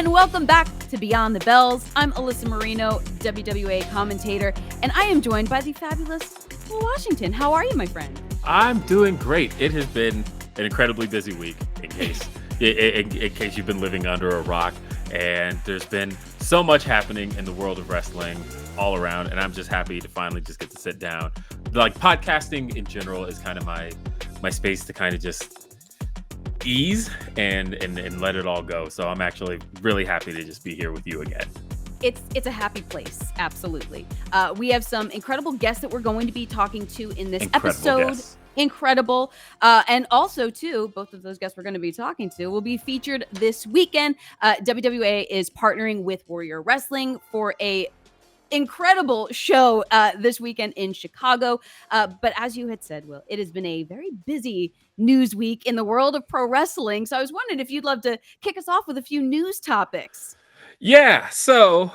and welcome back to Beyond the Bells. I'm Alyssa Marino, WWA commentator, and I am joined by the fabulous Will Washington. How are you, my friend? I'm doing great. It has been an incredibly busy week, in case you've been living under a rock, and there's been so much happening in the world of wrestling all around, and I'm just happy to finally just get to sit down. Like, podcasting in general is kind of my space to kind of just ease and let it all go. So I'm actually really happy to just be here with you again. It's a happy place, absolutely. We have some incredible guests that we're going to be talking to in this episode. Guests. Incredible. And also, too, both of those guests we're going to be talking to will be featured this weekend. WWA is partnering with Warrior Wrestling for a incredible show this weekend in Chicago. But as you had said, Will, it has been a very busy news week in the world of pro wrestling. So I was wondering if you'd love to kick us off with a few news topics. Yeah, so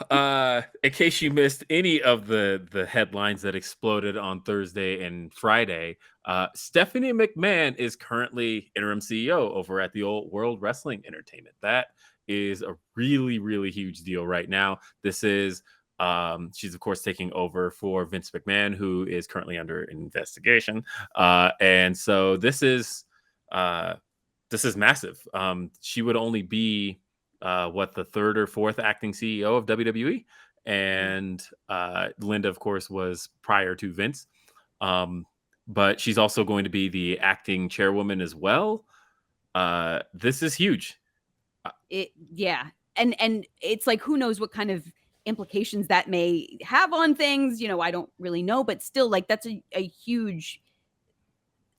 in case you missed any of the headlines that exploded on Thursday and Friday, Stephanie McMahon is currently interim CEO over at the old World Wrestling Entertainment. That is a really, really huge deal right now. This is she's of course taking over for Vince McMahon, who is currently under investigation, and so this is massive. She would only be the third or fourth acting CEO of WWE, and Linda, of course, was prior to Vince, but she's also going to be the acting chairwoman as well. This is huge. And it's like, who knows what kind of implications that may have on things. You know, I don't really know, but still, like, that's a huge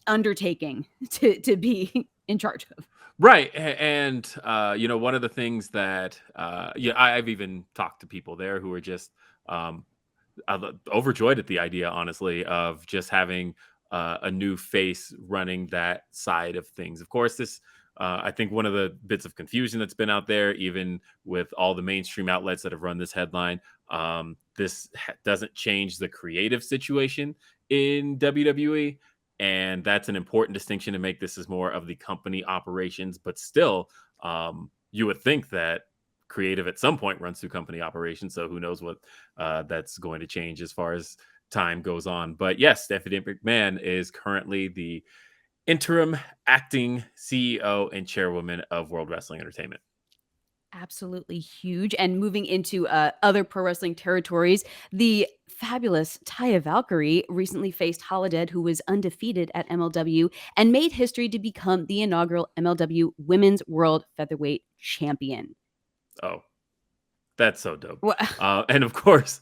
undertaking to be in charge of. Right. And one of the things that I've even talked to people there who are just overjoyed at the idea, honestly, of just having a new face running that side of things. Of course, this I think one of the bits of confusion that's been out there, even with all the mainstream outlets that have run this headline, this doesn't change the creative situation in WWE. And that's an important distinction to make. This is more of the company operations, but still, you would think that creative at some point runs through company operations. So who knows what that's going to change as far as time goes on. But yes, Stephanie McMahon is currently the interim acting CEO and chairwoman of World Wrestling Entertainment. Absolutely huge. And moving into other pro wrestling territories, the fabulous Taya Valkyrie recently faced Holidead, who was undefeated at MLW and made history to become the inaugural MLW Women's World Featherweight Champion. Oh, that's so dope. And of course,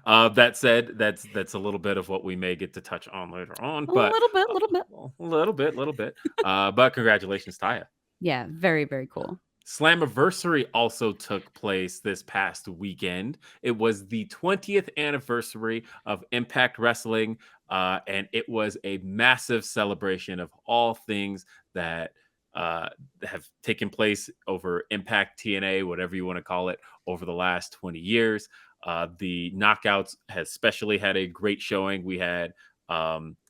that said, that's a little bit of what we may get to touch on later on. But a little bit. But congratulations, Taya. Yeah, very, very cool. Slammiversary also took place this past weekend. It was the 20th anniversary of Impact Wrestling, and it was a massive celebration of all things that have taken place over Impact, TNA, whatever you want to call it, over the last 20 years. The Knockouts has especially had a great showing. We had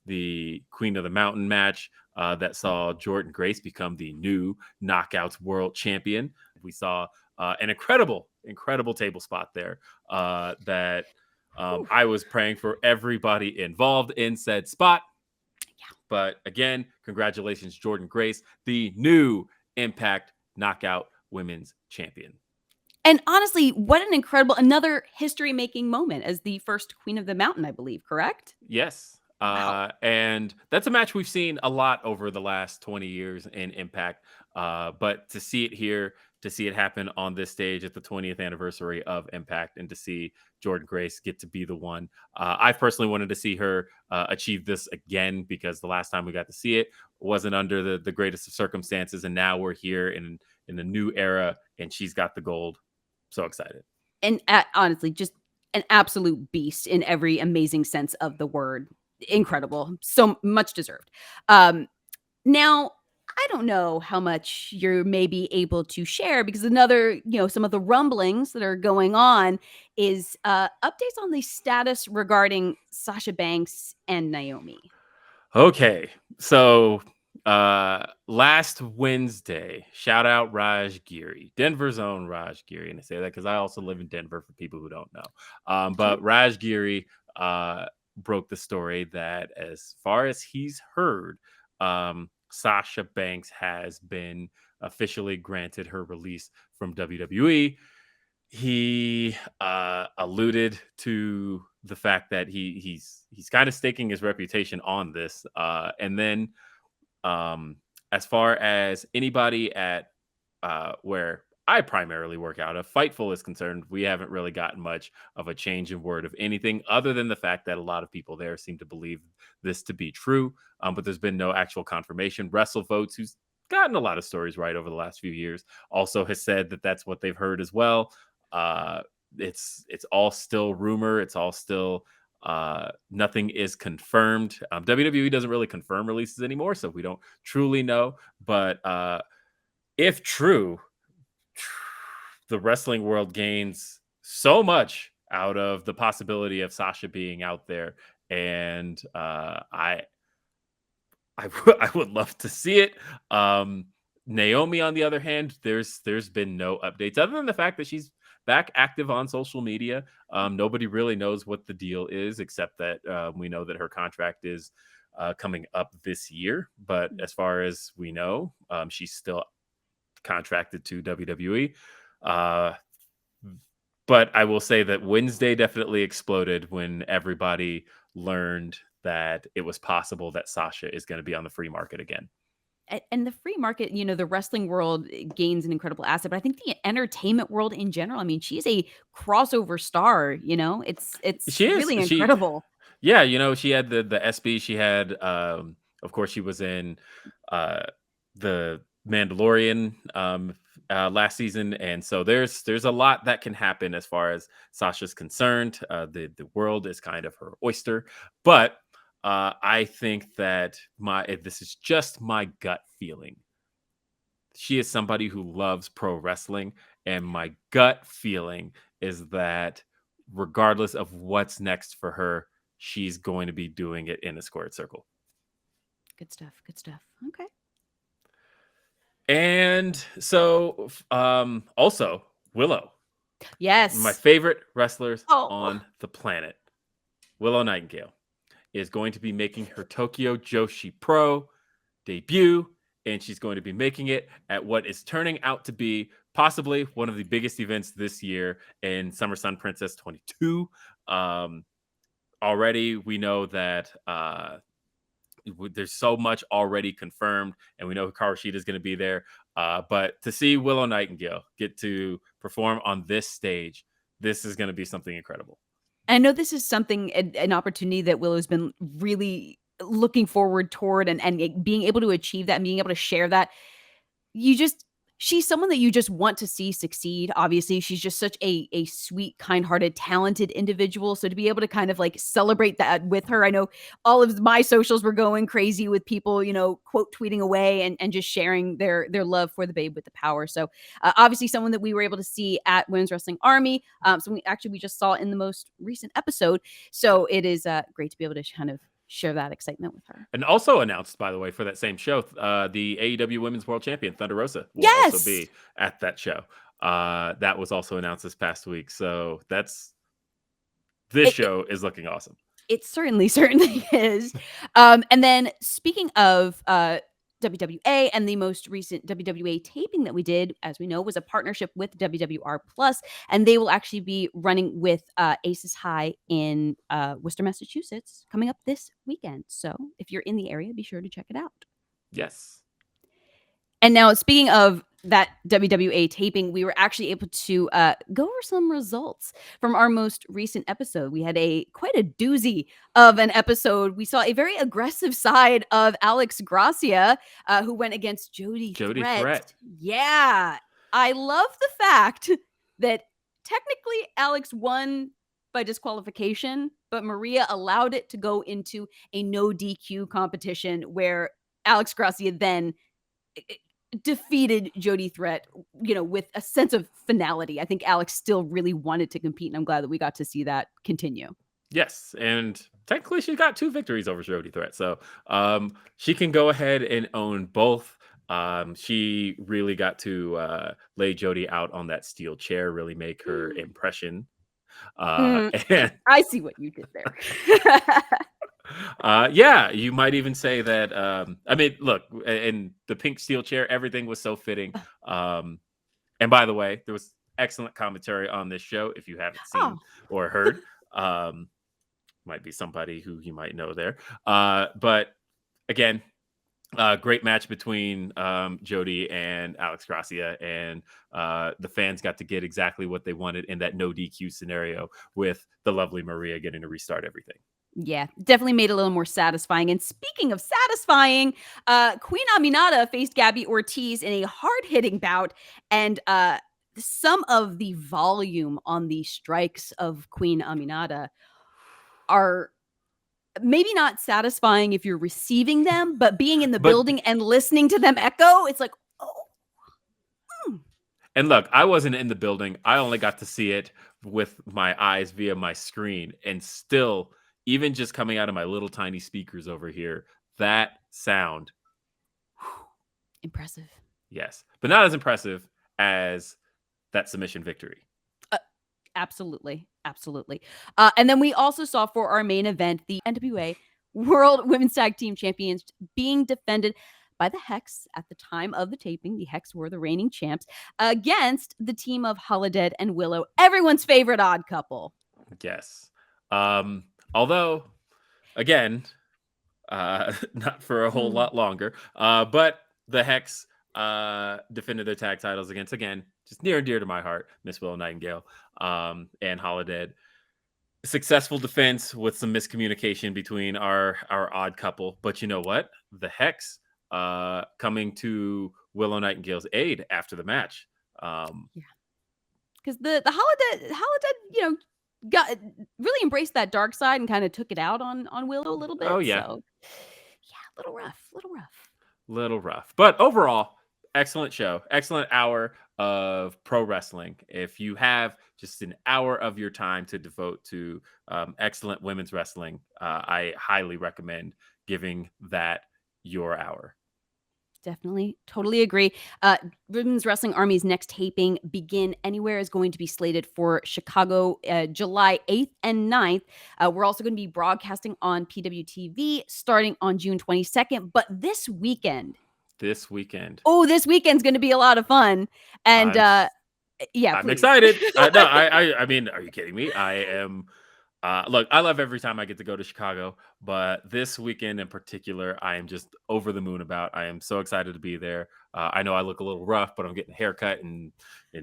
the Queen of the Mountain match that saw Jordynne Grace become the new Knockouts World Champion. We saw an incredible table spot there that I was praying for everybody involved in said spot. But again, congratulations, Jordynne Grace, the new Impact Knockout Women's Champion. And honestly, what an incredible, another history-making moment as the first Queen of the Mountain, I believe, correct? Yes. Wow. And that's a match we've seen a lot over the last 20 years in Impact. But to see it here, to see it happen on this stage at the 20th anniversary of Impact, and to see Jordynne Grace get to be the one, I personally wanted to see her achieve this again, because the last time we got to see it wasn't under the greatest of circumstances. And now we're here in a new era, and she's got the gold. So excited. And honestly, just an absolute beast in every amazing sense of the word. Incredible. So much deserved. Now, I don't know how much you're maybe able to share, because another, some of the rumblings that are going on is updates on the status regarding Sasha Banks and Naomi. Okay. So Last Wednesday, shout out Raj Giri, Denver's own Raj Giri. And I say that because I also live in Denver for people who don't know. But Raj Giri broke the story that as far as he's heard, Sasha Banks has been officially granted her release from WWE. He alluded to the fact that he's kind of staking his reputation on this. And then as far as anybody at where I primarily work out of, Fightful is concerned, we haven't really gotten much of a change in word of anything other than the fact that a lot of people there seem to believe this to be true. But there's been no actual confirmation. WrestleVotes, who's gotten a lot of stories right over the last few years, also has said that that's what they've heard as well. It's all still rumor. It's all still nothing is confirmed. WWE doesn't really confirm releases anymore, so we don't truly know. But if true, the wrestling world gains so much out of the possibility of Sasha being out there, and I would love to see it. Naomi, on the other hand, there's been no updates other than the fact that she's back active on social media. Nobody really knows what the deal is, except that we know that her contract is coming up this year. But as far as we know, she's still contracted to WWE. But I will say that Wednesday definitely exploded when everybody learned that it was possible that Sasha is going to be on the free market again. And the free market, the wrestling world gains an incredible asset, but I think the entertainment world in general, I mean, she's a crossover star, it's She is. really incredible. Yeah, she had the SB. She had, of course, she was in the Mandalorian last season, and so there's a lot that can happen as far as Sasha's concerned. The world is kind of her oyster, but I think that this is just my gut feeling. She is somebody who loves pro wrestling, and my gut feeling is that regardless of what's next for her, she's going to be doing it in a squared circle. Good stuff. Good stuff. Okay. And so, also Willow. Yes. My favorite wrestlers on the planet. Willow Nightingale is going to be making her Tokyo Joshi Pro debut, and she's going to be making it at what is turning out to be possibly one of the biggest events this year in Summer Sun Princess 22. Already, we know that there's so much already confirmed, and we know Hikaru Shida is going to be there. But to see Willow Nightingale get to perform on this stage, this is going to be something incredible. I know this is something, an opportunity that Willow's been really looking forward toward, and being able to achieve that and being able to share that. She's someone that you just want to see succeed. Obviously, she's just such a sweet, kind-hearted, talented individual. So to be able to kind of like celebrate that with her, I know all of my socials were going crazy with people, quote tweeting away and just sharing their love for the babe with the power. So obviously, someone that we were able to see at Women's Wrestling Army. So we just saw in the most recent episode. So it is great to be able to kind of share that excitement with her. And also announced, by the way, for that same show, the AEW Women's World Champion Thunder Rosa will also be at that show. That was also announced this past week. So this show is looking awesome. It certainly is. And then speaking of WWA and the most recent WWA taping that we did, as we know, was a partnership with WWR Plus, and they will actually be running with Aces High in Worcester, Massachusetts, coming up this weekend. So if you're in the area, be sure to check it out. Yes. And now, speaking of that WWA taping, we were actually able to go over some results from our most recent episode. We had quite a doozy of an episode. We saw a very aggressive side of Alex Gracia, who went against Jody Threat. Yeah. I love the fact that technically Alex won by disqualification, but Maria allowed it to go into a no DQ competition where Alex Gracia then defeated Jody Threat, with a sense of finality. I think Alex still really wanted to compete, and I'm glad that we got to see that continue. Yes, and technically she got 2 victories over Jody Threat, so she can go ahead and own both. She really got to lay Jody out on that steel chair, really make her impression. And I see what you did there. yeah, you might even say that. I mean, look, in the pink steel chair, everything was so fitting. And by the way, there was excellent commentary on this show. If you haven't seen Oh, or heard, might be somebody who you might know there. But again, great match between Jody and Alex Gracia, and the fans got to get exactly what they wanted in that no DQ scenario with the lovely Maria getting to restart everything. yeah, definitely made it a little more satisfying. And speaking of satisfying, Queen Aminata faced Gabby Ortiz in a hard-hitting bout, and some of the volume on the strikes of Queen Aminata are maybe not satisfying if you're receiving them, but being in the But building and listening to them echo, it's like, oh. and look, I wasn't in the building. I only got to see it with my eyes via my screen, and still, even just coming out of my little tiny speakers over here, that sound, Impressive. yes, but not as impressive as that submission victory. Absolutely. Absolutely. And then we also saw for our main event, the NWA World Women's Tag Team Champions being defended by the Hex at the time of the taping. The Hex were the reigning champs against the team of Holidead and Willow, everyone's favorite odd couple. Yes. Although, again, not for a whole lot longer. But the Hex defended their tag titles against, again, just near and dear to my heart, Miss Willow Nightingale and Holidead. Successful defense with some miscommunication between our odd couple. But you know what? The Hex coming to Willow Nightingale's aid after the match. Yeah. Because the Holidead, got really embraced that dark side and kind of took it out on Willow a little bit. Oh, yeah. So, yeah, Little rough. But overall, excellent show. Excellent hour of pro wrestling. If you have just an hour of your time to devote to excellent women's wrestling, I highly recommend giving that your hour. Definitely. Totally agree. Women's Wrestling Army's next taping, Begin Anywhere, is going to be slated for Chicago, July 8th and 9th. We're also going to be broadcasting on PWTV starting on June 22nd. But this weekend. This weekend's going to be a lot of fun. And yeah, I'm please. excited. I mean, are you kidding me? I am. Look, I love every time I get to go to Chicago, but this weekend in particular, I am just over the moon about. I am so excited to be there. I know I look a little rough, but I'm getting a haircut in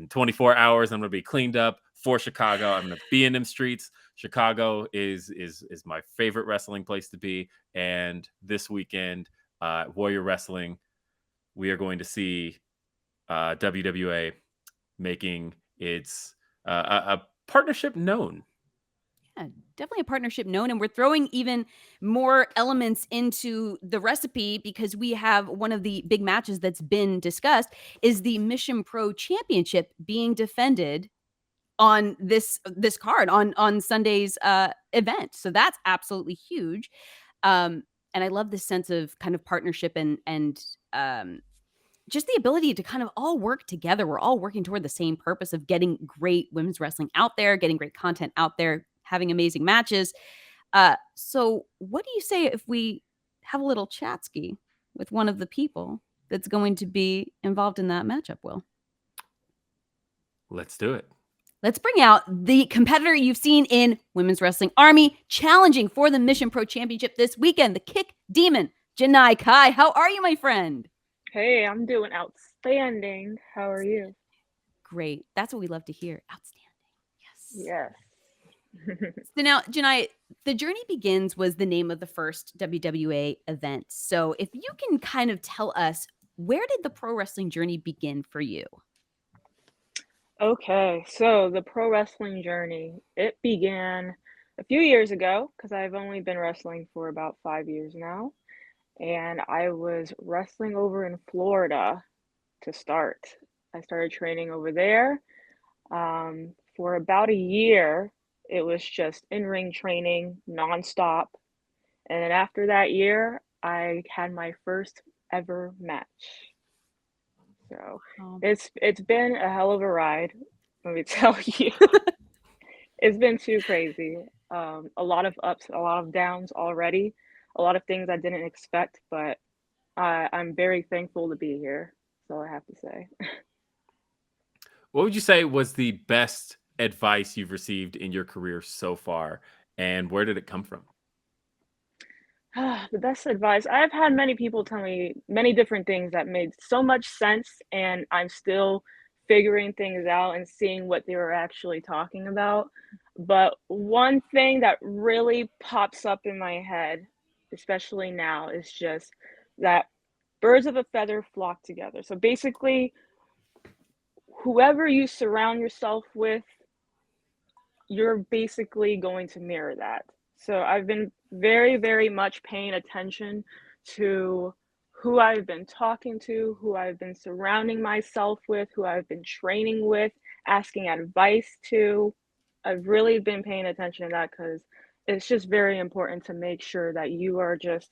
24 hours. I'm going to be cleaned up for Chicago. I'm going to be in them streets. Chicago is my favorite wrestling place to be. And this weekend, Warrior Wrestling, we are going to see WWA making its a partnership known. Yeah, definitely a partnership known. And we're throwing even more elements into the recipe because we have one of the big matches that's been discussed is the Mission Pro Championship being defended on this card on Sunday's event. So that's absolutely huge. And I love this sense of kind of partnership and just the ability to kind of all work together. We're all working toward the same purpose of getting great women's wrestling out there, getting great content out there, having amazing matches. So what do you say if we have a little chatski with one of the people that's going to be involved in that matchup, Will? Let's do it. Let's bring out the competitor you've seen in Women's Wrestling Army challenging for the Mission Pro Championship this weekend, the Kick Demon, Janai Kai. How are you, my friend? Hey, I'm doing outstanding. How are you? Great. That's what we love to hear. Outstanding. Yes. So now, Janai, The Journey Begins was the name of the first WWA event. So if you can kind of tell us, where did the pro wrestling journey begin for you? Okay, so the pro wrestling journey, it began a few years ago because I've only been wrestling for about 5 years now. And I was wrestling over in Florida to start. I started training over there for about a year. It was just in-ring training nonstop. And then after that year, I had my first ever match. So it's been a hell of a ride, let me tell you. It's been too crazy. A lot of ups, a lot of downs already, a lot of things I didn't expect, but I'm very thankful to be here. That's all I have to say. What would you say was the best advice you've received in your career so far, and where did it come from? The best advice. I've had many people tell me many different things that made so much sense, and I'm still figuring things out and seeing what they were actually talking about. But one thing that really pops up in my head, especially now, is just that birds of a feather flock together. So basically, whoever you surround yourself with, you're basically going to mirror that. So I've been very, very much paying attention to who I've been talking to, who I've been surrounding myself with, who I've been training with, asking advice to. I've really been paying attention to that because it's just very important to make sure that you are just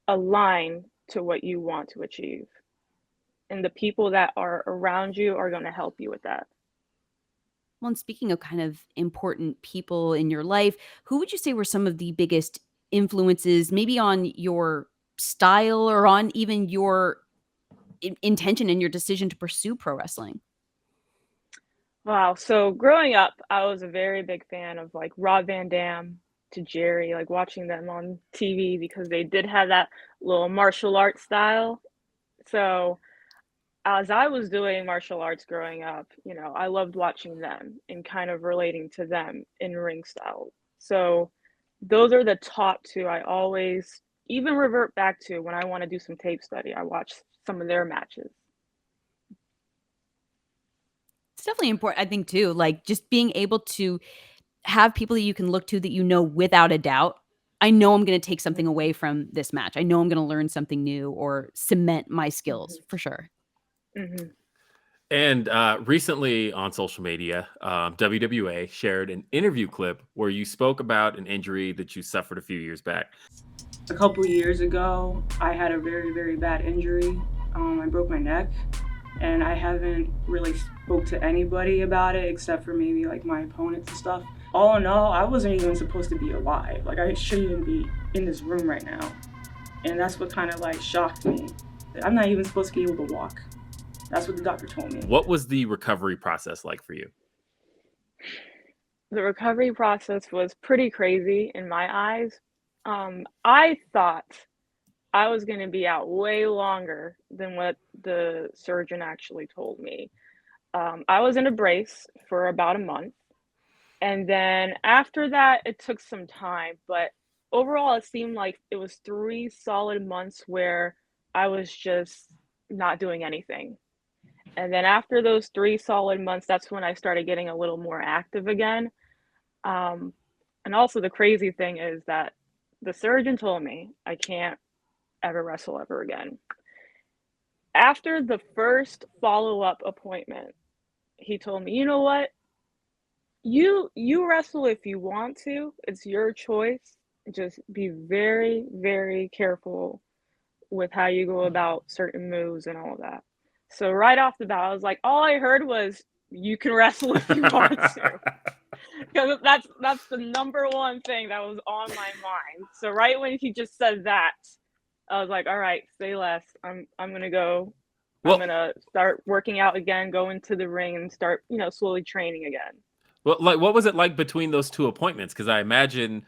aligned to what you want to achieve. And the people that are around you are going to help you with that. Well, and speaking of kind of important people in your life, who would you say were some of the biggest influences, maybe on your style or on even your intention and your decision to pursue pro wrestling? Wow. So growing up, I was a very big fan of like Rob Van Dam to Jerry, like watching them on TV because they did have that little martial arts style. So as I was doing martial arts growing up, I loved watching them and kind of relating to them in ring style. So those are the top two I always even revert back to when I want to do some tape study. I watch some of their matches. It's definitely important, I think, too, like just being able to have people that you can look to that you know without a doubt, I know I'm going to take something away from this match. I know I'm going to learn something new or cement my skills for sure. Mm-hmm. And recently on social media, WWA shared an interview clip where you spoke about an injury that you suffered a few years back. A couple years ago, I had a very, very bad injury. I broke my neck, and I haven't really spoke to anybody about it except for maybe like my opponents and stuff. All in all, I wasn't even supposed to be alive. Like I shouldn't even be in this room right now. And that's what kind of like shocked me. I'm not even supposed to be able to walk. That's what the doctor told me. What was the recovery process like for you? The recovery process was pretty crazy in my eyes. I thought I was going to be out way longer than what the surgeon actually told me. I was in a brace for about a month. And then after that, it took some time. But overall, it seemed like it was 3 solid months where I was just not doing anything. And then after those 3 solid months, that's when I started getting a little more active again. And also the crazy thing is that the surgeon told me I can't ever wrestle ever again. After the first follow-up appointment, he told me, you know what? You wrestle if you want to. It's your choice. Just be very, very careful with how you go about certain moves and all of that. So right off the bat, I was like, all I heard was you can wrestle if you want to. Because that's the number one thing that was on my mind. So right when he just said that, I was like, all right, say less. I'm gonna go. Well, I'm gonna start working out again, go into the ring and start, slowly training again. well, like, what was it like between those two appointments? Because I imagine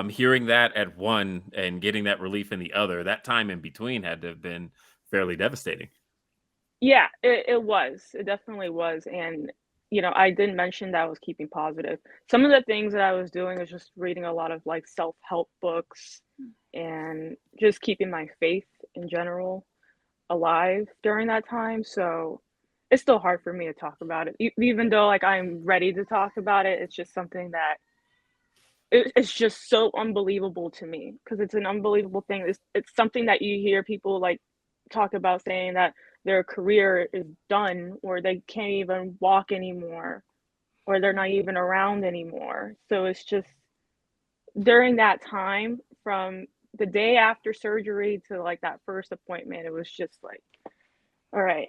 hearing that at one and getting that relief in the other, that time in between had to have been fairly devastating. Yeah, it was. It definitely was. And, I did mention that I was keeping positive. Some of the things that I was doing was just reading a lot of like self-help books and just keeping my faith in general alive during that time. So it's still hard for me to talk about it. Even though like I'm ready to talk about it, it's just something that it's just so unbelievable to me because it's an unbelievable thing. It's something that you hear people like talk about saying that their career is done or they can't even walk anymore. or they're not even around anymore. So it's just during that time from the day after surgery to like that first appointment, it was just like, all right,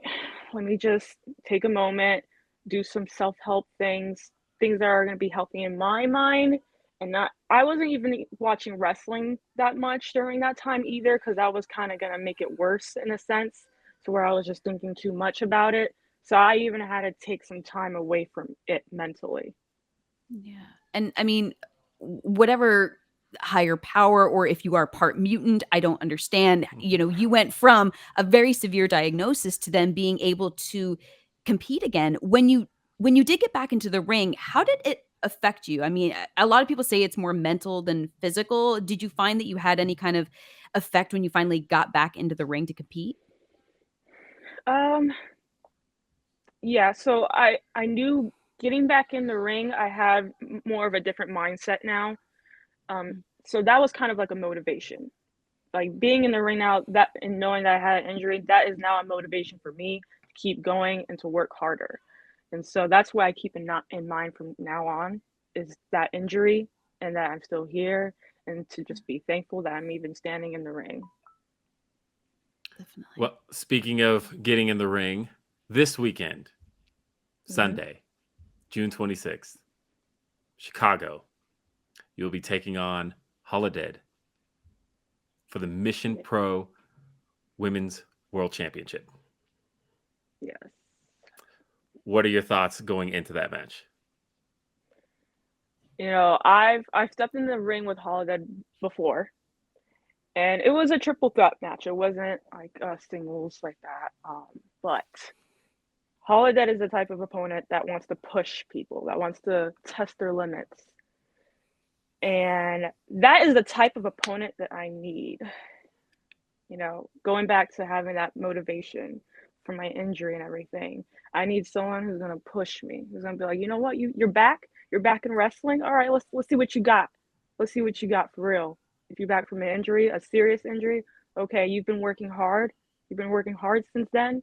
let me just take a moment, do some self-help things that are going to be healthy in my mind. And not, I wasn't even watching wrestling that much during that time either, because that was kind of going to make it worse in a sense, to where I was just thinking too much about it. So I even had to take some time away from it mentally. Yeah. And I mean, whatever higher power, or if you are part mutant, I don't understand. You know, you went from a very severe diagnosis to then being able to compete again. When you did get back into the ring, how did it affect you? I mean, a lot of people say it's more mental than physical. Did you find that you had any kind of effect when you finally got back into the ring to compete? Yeah, so I knew getting back in the ring, I had more of a different mindset now. So that was kind of like a motivation. Like being in the ring now, that and knowing that I had an injury, that is now a motivation for me to keep going and to work harder. And so that's why I keep in mind from now on, is that injury and that I'm still here, and to just be thankful that I'm even standing in the ring. Definitely. Well, speaking of getting in the ring, this weekend, Sunday, June 26th, Chicago, you'll be taking on Holidead for the Mission Pro Women's World Championship. Yes. What are your thoughts going into that match? You know, I've stepped in the ring with Holidead before, and it was a triple threat match. It wasn't like singles like that. But Holidead is the type of opponent that wants to push people, that wants to test their limits. And that is the type of opponent that I need. You know, going back to having that motivation from my injury and everything, I need someone who's gonna push me, who's gonna be like, you know what, you're back in wrestling. All right, let's see what you got. Let's see what you got for real. If you're back from an injury, a serious injury, okay, you've been working hard. You've been working hard since then.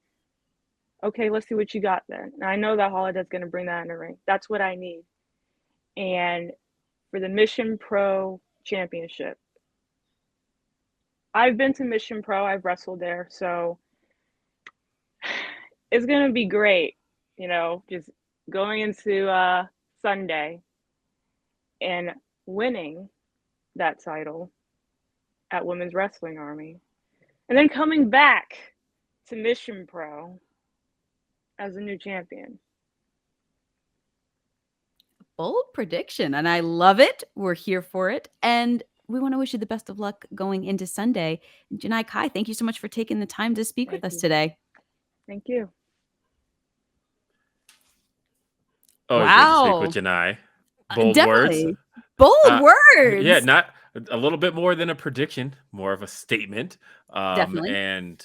Okay, let's see what you got then. And I know that Holidead's gonna bring that in the ring. That's what I need. And for the Mission Pro Championship, I've been to Mission Pro. I've wrestled there, so it's gonna be great. You know, just going into Sunday and winning that title at Women's Wrestling Army, and then coming back to Mission Pro as a new champion. Bold prediction, and I love it. We're here for it, and we want to wish you the best of luck going into Sunday. Janai Kai, thank you so much for taking the time to speak with us today. Thank you. Always good to speak with Janai. Bold Definitely. words. Bold words. Yeah, not a little bit more than a prediction, more of a statement. Definitely. And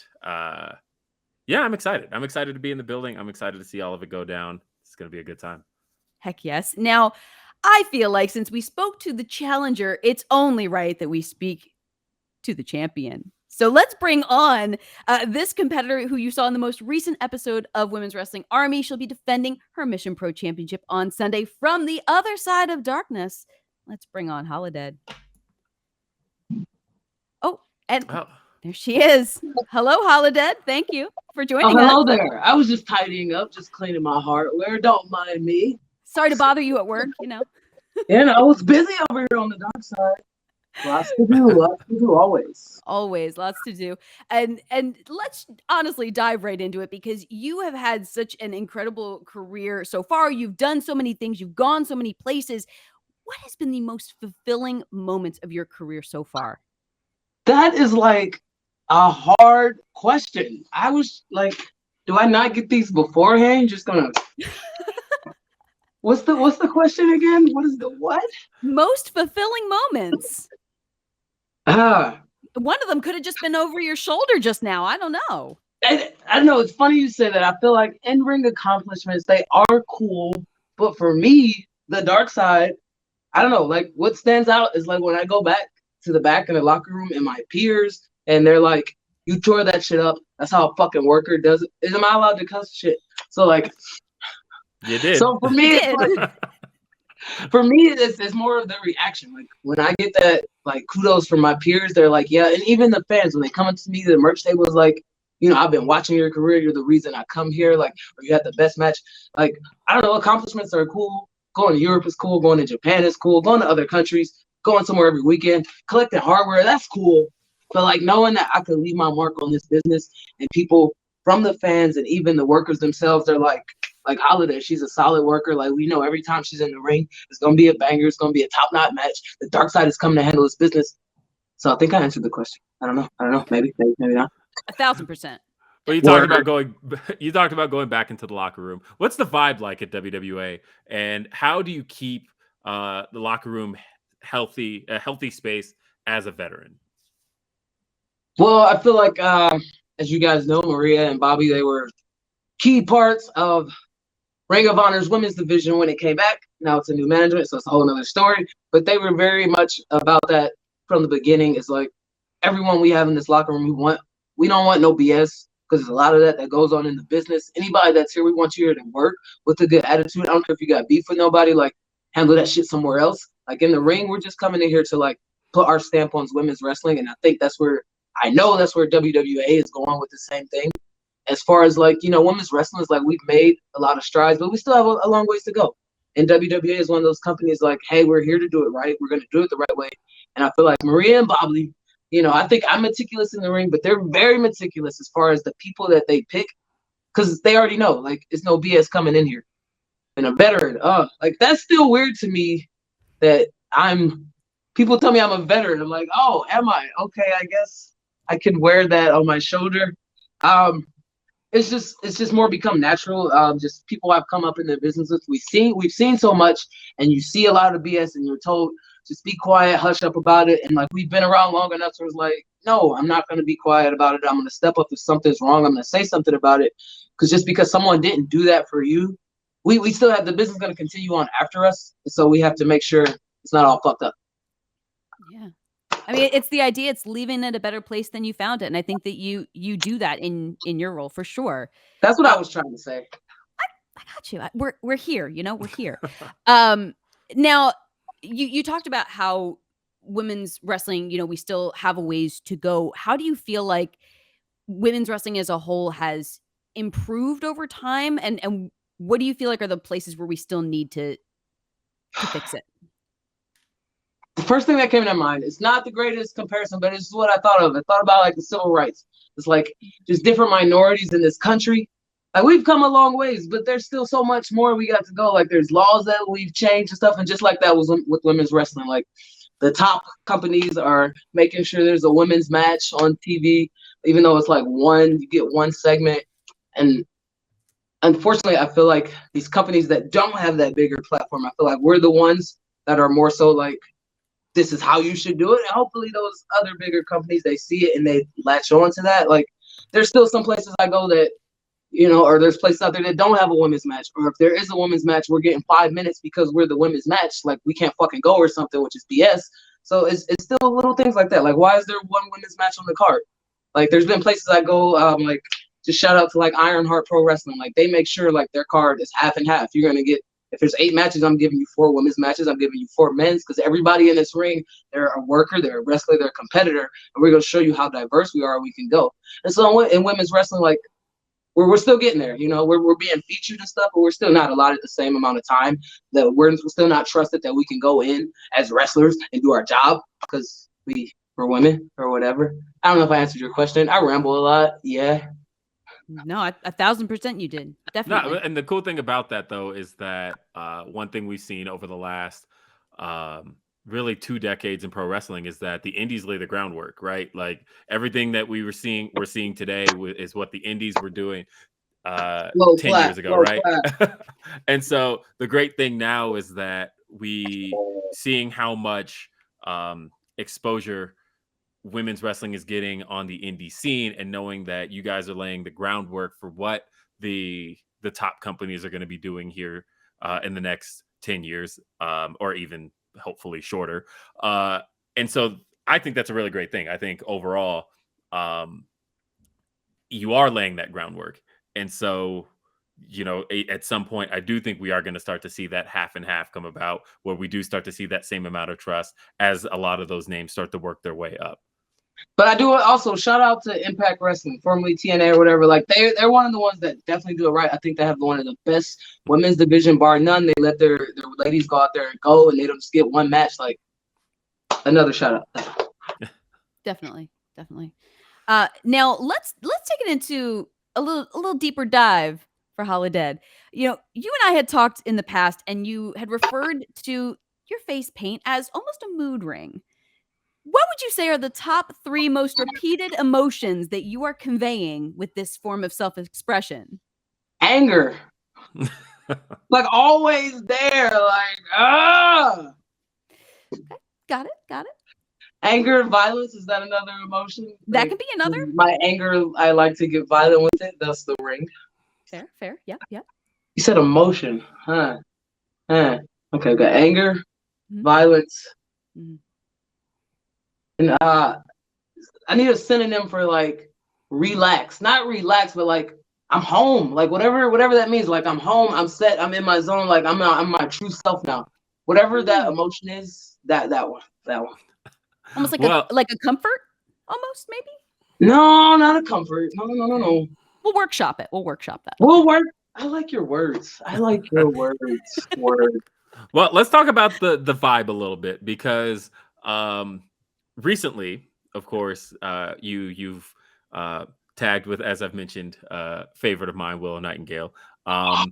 yeah, I'm excited. I'm excited to be in the building. I'm excited to see all of it go down. It's going to be a good time. Heck yes. Now, I feel like since we spoke to the challenger, it's only right that we speak to the champion. So let's bring on this competitor who you saw in the most recent episode of Women's Wrestling Army. She'll be defending her Mission Pro Championship on Sunday from the other side of darkness. Let's bring on Holidead. Oh, and there she is. Hello, Holidead. Thank you for joining us. Hello there. I was just tidying up, just cleaning my hardware. Don't mind me. Sorry to bother you at work, you know. And I was busy over here on the dark side. Lots to do, always. Always, lots to do. And let's honestly dive right into it, because you have had such an incredible career so far. You've done so many things. You've gone so many places. What has been the most fulfilling moments of your career so far? That is like a hard question. I was like, do I not get these beforehand? Just gonna... What's the question again? What is the what? Most fulfilling moments. One of them could have just been over your shoulder just now. I don't know. I don't know. It's funny you say that. I feel like in-ring accomplishments, they are cool. But for me, the dark side, I don't know. Like, what stands out is like when I go back to the back of the locker room and my peers, and they're like, you tore that shit up. That's how a fucking worker does it. Am I allowed to cuss shit? So like, You did. So for me, You it's did. like, it's more of the reaction. Like when I get that like kudos from my peers, they're like, yeah, and even the fans when they come up to me, the merch table is like, you know, I've been watching your career. You're the reason I come here. Like, or you had the best match. Like, I don't know, accomplishments are cool. Going to Europe is cool. Going to Japan is cool. Going to other countries, going somewhere every weekend, collecting hardware, that's cool. But like knowing that I could leave my mark on this business and people from the fans and even the workers themselves, they're like Holidead, she's a solid worker. Like we know every time she's in the ring, it's gonna be a banger. It's gonna be a top-notch match. The dark side is coming to handle this business. So I think I answered the question. I don't know. Maybe not. 1,000%. Well, you talked about going back into the locker room. What's the vibe like at WWA, and how do you keep the locker room healthy, a healthy space as a veteran? Well, I feel like as you guys know, Maria and Bobby, they were key parts of Ring of Honor's women's division when it came back. Now it's a new management, so it's a whole nother story. But they were very much about that from the beginning. It's like everyone we have in this locker room, we don't want no BS because there's a lot of that goes on in the business. Anybody that's here, we want you here to work with a good attitude. I don't care if you got beef with nobody, like handle that shit somewhere else. Like in the ring, we're just coming in here to like put our stamp on women's wrestling. And I think that's where WWA is going with the same thing. As far as like, you know, women's wrestling is like we've made a lot of strides, but we still have a long ways to go. And WWA is one of those companies like, hey, we're here to do it right. We're going to do it the right way. And I feel like Maria and Bobby, you know, I think I'm meticulous in the ring, but they're very meticulous as far as the people that they pick because they already know, like, it's no BS coming in here. And a veteran, like, that's still weird to me that people tell me I'm a veteran. I'm like, oh, am I? Okay, I guess I can wear that on my shoulder. It's just more become natural. Just people I've come up in the business with. We've seen so much, and you see a lot of BS, and you're told just be quiet, hush up about it. And like we've been around long enough, so it's like, no, I'm not going to be quiet about it. I'm going to step up if something's wrong. I'm going to say something about it, because just because someone didn't do that for you, we still have the business going to continue on after us. So we have to make sure it's not all fucked up. Yeah. I mean, it's the idea. It's leaving it a better place than you found it, and I think that you do that in your role for sure. That's what I was trying to say. I got you. We're here. You know, we're here. Now, you talked about how women's wrestling, you know, we still have a ways to go. How do you feel like women's wrestling as a whole has improved over time, and what do you feel like are the places where we still need to fix it? The first thing that came to mind is not the greatest comparison, but it's what I thought of. I thought about like the civil rights. It's like just different minorities in this country. Like we've come a long ways, but there's still so much more we got to go. Like there's laws that we've changed and stuff. And just like that was with women's wrestling, like the top companies are making sure there's a women's match on TV, even though it's like you get one segment. And unfortunately, I feel like these companies that don't have that bigger platform, I feel like we're the ones that are more so like, this is how you should do it. And hopefully those other bigger companies, they see it and they latch on to that. Like there's still some places I go that, you know, or there's places out there that don't have a women's match. Or if there is a women's match, we're getting 5 minutes because we're the women's match. Like we can't fucking go or something, which is BS. So it's still little things like that. Like why is there one women's match on the card? Like there's been places I go, like just shout out to like Ironheart Pro Wrestling. Like they make sure like their card is half and half. You're going to get, if there's 8 matches, I'm giving you 4 women's matches. I'm giving you 4 men's, because everybody in this ring, they're a worker, they're a wrestler, they're a competitor, and we're going to show you how diverse we are. We can go. And so in women's wrestling, like we're still getting there. You know, we're being featured and stuff, but we're still not allotted the same amount of time. That we're still not trusted that we can go in as wrestlers and do our job because we're women or whatever. I don't know if I answered your question. I ramble a lot. Yeah. No, 1,000% you did. Definitely. No, and the cool thing about that, though, is that one thing we've seen over the last really 2 decades in pro wrestling is that the indies lay the groundwork, right? Like everything that we're seeing today is what the indies were doing 10 years ago, right? And so the great thing now is that seeing how much exposure women's wrestling is getting on the indie scene, and knowing that you guys are laying the groundwork for what the top companies are going to be doing here in the next 10 years, or even hopefully shorter. And so I think that's a really great thing. I think overall, you are laying that groundwork. And so at some point, I do think we are going to start to see that half and half come about, where we do start to see that same amount of trust as a lot of those names start to work their way up. But I do also shout out to Impact Wrestling, formerly TNA or whatever. Like they're one of the ones that definitely do it right. I think they have one of the best women's division, bar none. They let their ladies go out there and go, and they don't skip one match. Like another shout out. Definitely. Now let's take it into a little deeper dive for Holidead. You and I had talked in the past, and you had referred to your face paint as almost a mood ring. What would you say are the top 3 most repeated emotions that you are conveying with this form of self-expression? Anger. Like always there. Like, Got it. Anger and violence, is that another emotion? That could be another. My anger, I like to get violent with it. That's the ring. Fair. Yeah. You said emotion, huh? Okay, got anger, violence. And I need a synonym for like relax. Not relax, but like I'm home. Like whatever that means. Like I'm home, I'm set, I'm in my zone, like I'm my true self now. Whatever that emotion is, that one. Almost like a comfort, almost, maybe? No, not a comfort. No. We'll workshop it. We'll workshop that. I like your words. Word. Well, let's talk about the vibe a little bit, because recently, of course, you've tagged with, as I've mentioned, favorite of mine, Willow Nightingale. And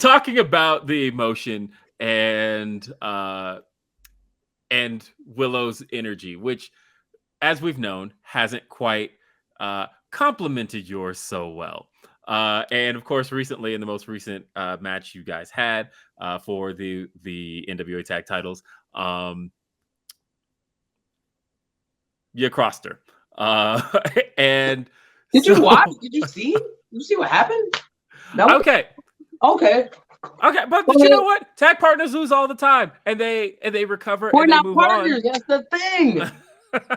talking about the emotion and Willow's energy, which, as we've known, hasn't quite complemented yours so well. And of course, recently, in the most recent match you guys had for the NWA tag titles, you crossed her. And did you watch? Did you see? Did you see what happened? No. Okay. But you know what? Tag partners lose all the time, and they recover. We're and they not move partners. On. That's the thing.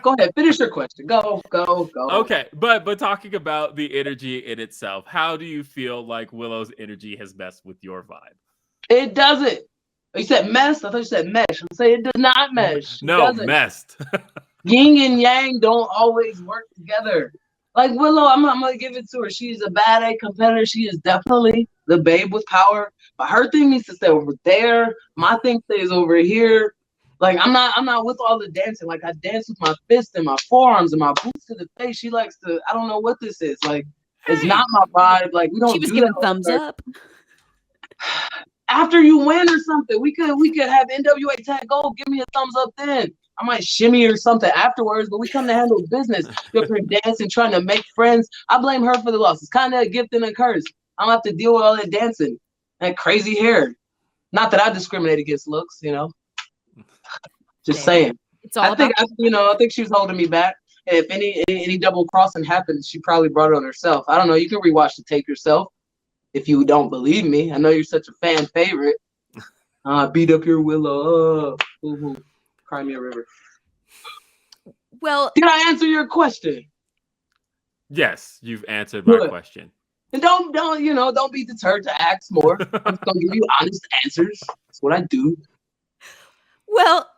Go ahead, finish your question. Go. Okay, but talking about the energy in itself, how do you feel like Willow's energy has messed with your vibe? It doesn't. You said mess? I thought you said mesh. I'm saying it does not mesh. No, messed. Yin and yang don't always work together. Like Willow, I'm gonna give it to her. She's a bad A competitor. She is definitely the babe with power. But her thing needs to stay over there. My thing stays over here. Like I'm not with all the dancing. Like I dance with my fists and my forearms and my boots to the face. She likes to. I don't know what this is. Like it's not my vibe. Like we don't. She was giving thumbs up. After you win or something, we could have NWA tag gold. Give me a thumbs up then. I might shimmy or something afterwards, but we come to handle business. You're dancing, trying to make friends. I blame her for the loss. It's kind of a gift and a curse. I don't have to deal with all that dancing and crazy hair. Not that I discriminate against looks, Just saying. It's all I think she was holding me back. And if any double crossing happens, she probably brought it on herself. I don't know. You can rewatch the tape yourself if you don't believe me. I know you're such a fan favorite. Beat up your Willow. Cry me a river. Well, did I answer your question? Yes, you've answered my question. And don't be deterred to ask more. I'm just gonna give you honest answers. That's what I do. Well,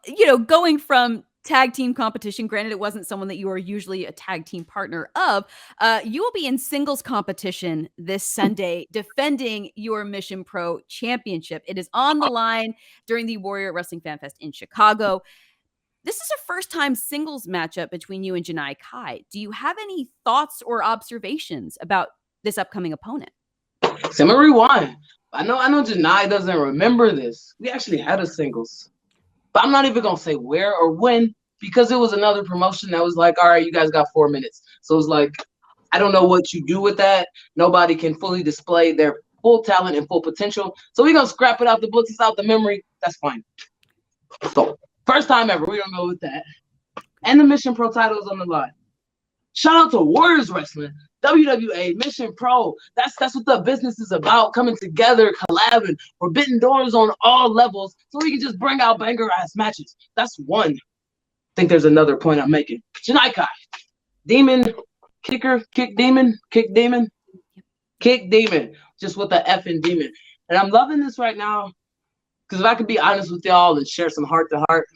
going from tag team competition, granted it wasn't someone that you are usually a tag team partner of, you will be in singles competition this Sunday defending your Mission Pro championship. It is on the line during the Warrior Wrestling Fan Fest in Chicago. This is a first-time singles matchup between you and Janai Kai. Do you have any thoughts or observations about this upcoming opponent? So I'm gonna rewind. I know Janai doesn't remember this. We actually had a singles. But I'm not even going to say where or when, because it was another promotion that was like, all right, you guys got 4 minutes. So it was like, I don't know what you do with that. Nobody can fully display their full talent and full potential. So we're going to scrap it out the books. It's out the memory. That's fine. So first time ever. We don't go with that. And the Mission Pro title is on the line. Shout out to Warriors Wrestling, WWA, Mission Pro. That's what the business is about, coming together, collabing, forbidden doors on all levels so we can just bring out banger-ass matches. That's one. I think there's another point I'm making. Janai Kai, Demon, kick demon, just with the effing demon. And I'm loving this right now because if I could be honest with y'all and share some heart to heart,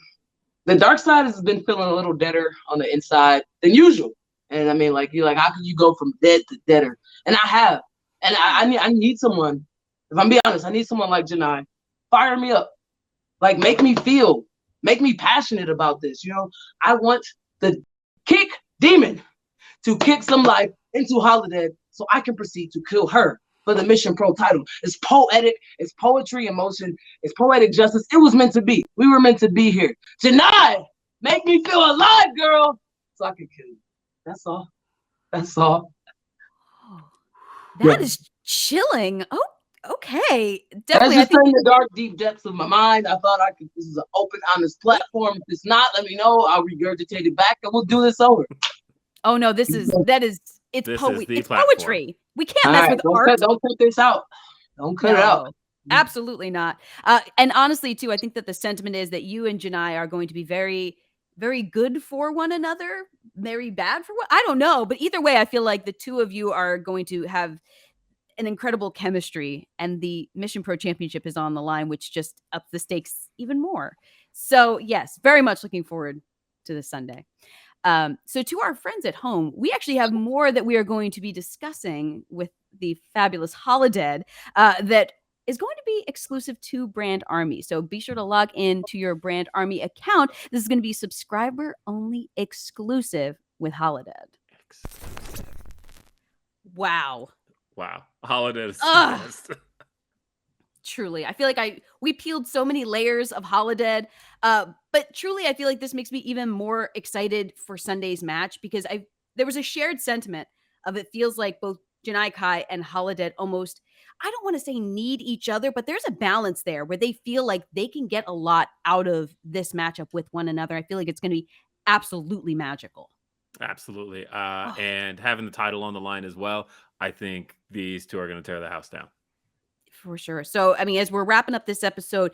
the dark side has been feeling a little deader on the inside than usual. And I mean, like, you're like, how can you go from dead to deader? And I have. And I need someone, if I'm being honest, I need someone like Janai. Fire me up. Like, make me passionate about this. You know, I want the kick demon to kick some life into Holidead so I can proceed to kill her for the Mission Pro title. It's poetic. It's poetry in motion. It's poetic justice. It was meant to be. We were meant to be here. Janai, make me feel alive, girl, so I can kill you. That's all. That is chilling. Oh, okay. That's Definitely. just in the dark, deep depths of my mind. I thought this is an open, honest platform. If it's not, let me know. I'll regurgitate it back and we'll do this over. Oh no, it's poetry. We can't mess with art. Don't cut this out. Don't cut it out. Absolutely not. And honestly, too, I think that the sentiment is that you and Janai are going to be very, very good for one another, very bad for one. I don't know, but either way, I feel like the two of you are going to have an incredible chemistry, and the Mission Pro Championship is on the line, which just ups the stakes even more. So yes, very much looking forward to this Sunday. So to our friends at home, we actually have more that we are going to be discussing with the fabulous Holidead that is going to be exclusive to Brand Army. So be sure to log in to your Brand Army account. This is going to be subscriber only exclusive with Holidead. Wow. Holidead is the best. Truly, I feel like we peeled so many layers of Holidead, but truly, I feel like this makes me even more excited for Sunday's match because there was a shared sentiment of it feels like both Janai Kai and Holidead almost, I don't want to say need each other, but there's a balance there where they feel like they can get a lot out of this matchup with one another. I feel like it's going to be absolutely magical. Absolutely, and having the title on the line as well, I think these two are going to tear the house down. For sure. So, I mean, as we're wrapping up this episode,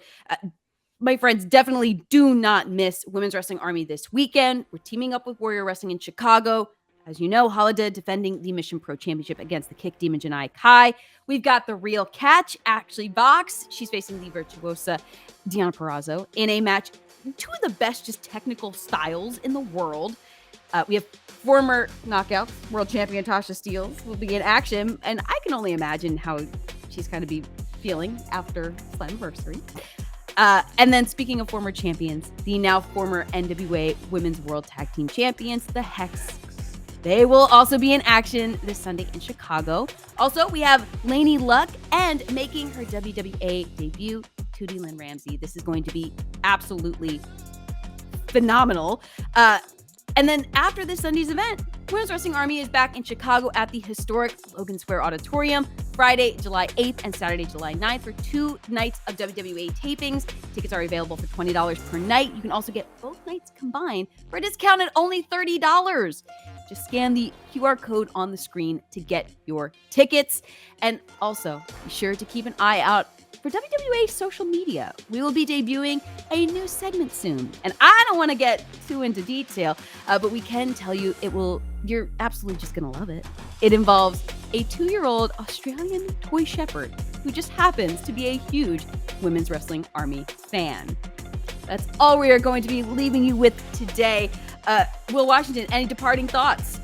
my friends, definitely do not miss Women's Wrestling Army this weekend. We're teaming up with Warrior Wrestling in Chicago. As you know, Holidead defending the Mission Pro Championship against the Kick Demon Janai Kai. We've got the Real Catch, Ashley Box. She's facing the Virtuosa Deonna Purrazzo in a match. Two of the best just technical styles in the world. We have former Knockouts World Champion Tasha Steelz will be in action. And I can only imagine how she's kind of be feeling after Slammiversary. And then speaking of former champions, the now former NWA Women's World Tag Team Champions, the Hex. They will also be in action this Sunday in Chicago. Also, we have Laynie Luck and making her WWA debut, Tootie Lynn Ramsey. This is going to be absolutely phenomenal. And then after this Sunday's event, Women's Wrestling Army is back in Chicago at the historic Logan Square Auditorium, Friday, July 8th and Saturday, July 9th for 2 nights of WWA tapings. Tickets are available for $20 per night. You can also get both nights combined for a discount at only $30. Just scan the QR code on the screen to get your tickets. And also, be sure to keep an eye out for WWA social media. We will be debuting a new segment soon. And I don't want to get too into detail, but we can tell you you're absolutely just going to love it. It involves a 2-year-old Australian toy shepherd who just happens to be a huge Women's Wrestling Army fan. That's all we are going to be leaving you with today. Will Washington, any departing thoughts?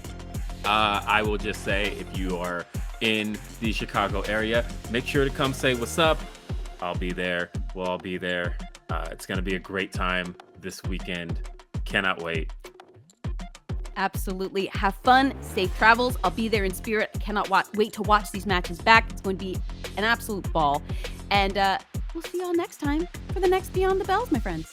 I will just say, if you are in the Chicago area, make sure to come say what's up. I'll be there. We'll all be there. It's going to be a great time this weekend. Cannot wait. Absolutely. Have fun. Safe travels. I'll be there in spirit. I cannot wait to watch these matches back. It's going to be an absolute ball. And we'll see y'all next time for the next Beyond the Bells, my friends.